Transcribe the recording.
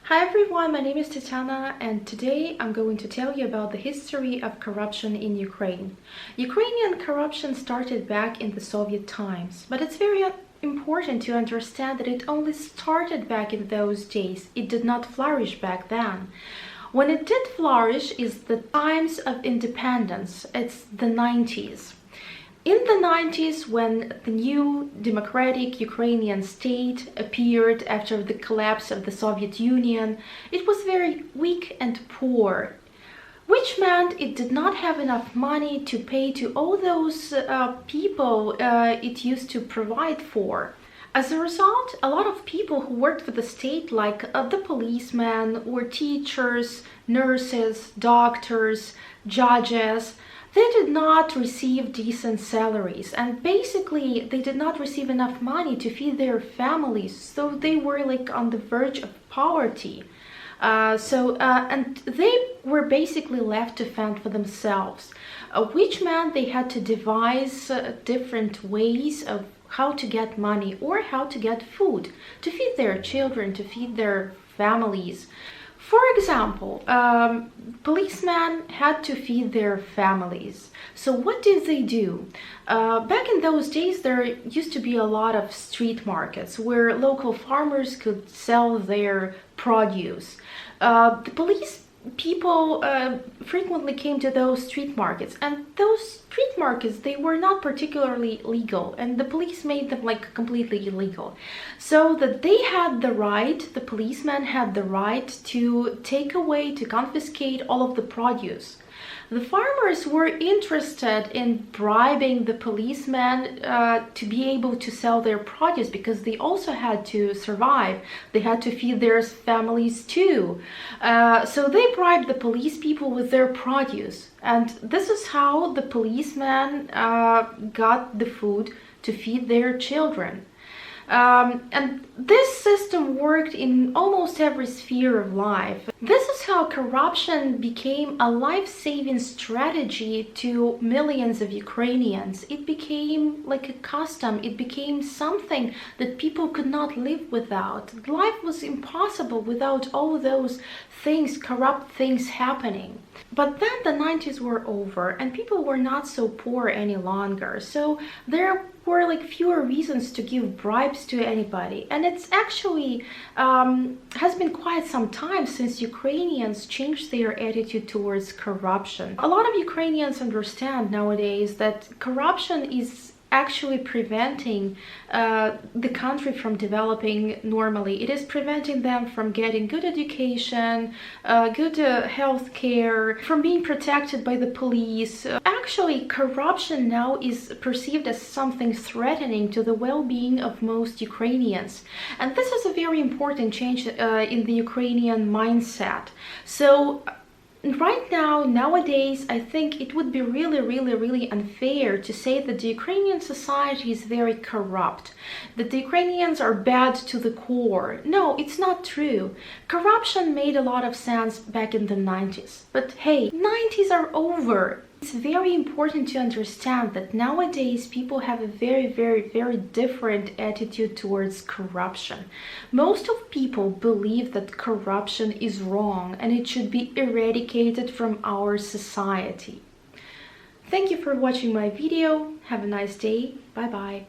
Hi everyone, my name is Tatiana and today I'm going to tell you about the history of corruption in Ukraine. Ukrainian corruption started back in the Soviet times, but it's very important to understand that it only started back in those days. It did not flourish back then. When it did flourish is the times of independence. It's the 90s. In the 90s, when the new democratic Ukrainian state appeared after the collapse of the Soviet Union, it was very weak and poor, which meant it did not have enough money to pay to all those people it used to provide for. As a result, a lot of people who worked for the state, like the policemen or teachers, nurses, doctors, judges, they did not receive decent salaries, and basically they did not receive enough money to feed their families, so they were like on the verge of poverty. And they were basically left to fend for themselves, which meant they had to devise different ways of how to get money or how to get food to feed their children, to feed their families. For example, policemen had to feed their families. So what did they do? Back in those days, there used to be a lot of street markets where local farmers could sell their produce. The police people frequently came to those street markets, and those street markets, they were not particularly legal, and the police made them like completely illegal, so that they had the right, the policemen had the right to take away, to confiscate all of the produce. The farmers were interested in bribing the policemen to be able to sell their produce, because they also had to survive. They had to feed their families too. So they bribed the police people with their produce. And this is how the policemen got the food to feed their children. And this system worked in almost every sphere of life. This is how corruption became a life-saving strategy to millions of Ukrainians. It became like a custom. It became something that people could not live without. Life was impossible without all those things, corrupt things happening. But then the 90s were over and people were not so poor any longer. So there were like fewer reasons to give bribes to anybody. And it's actually has been quite some time since Ukrainians changed their attitude towards corruption. A lot of Ukrainians understand nowadays that corruption is actually preventing the country from developing normally. It is preventing them from getting good education, good health care, from being protected by the police. Actually, corruption now is perceived as something threatening to the well-being of most Ukrainians. And this is a very important change in the Ukrainian mindset. So right now, nowadays, I think it would be really unfair to say that the Ukrainian society is very corrupt, that the Ukrainians are bad to the core. No, it's not true. Corruption made a lot of sense back in the 90s. But hey, 90s are over. It's very important to understand that nowadays people have a very different attitude towards corruption. Most of people believe that corruption is wrong and it should be eradicated from our society. Thank you for watching my video. Have a nice day. Bye bye.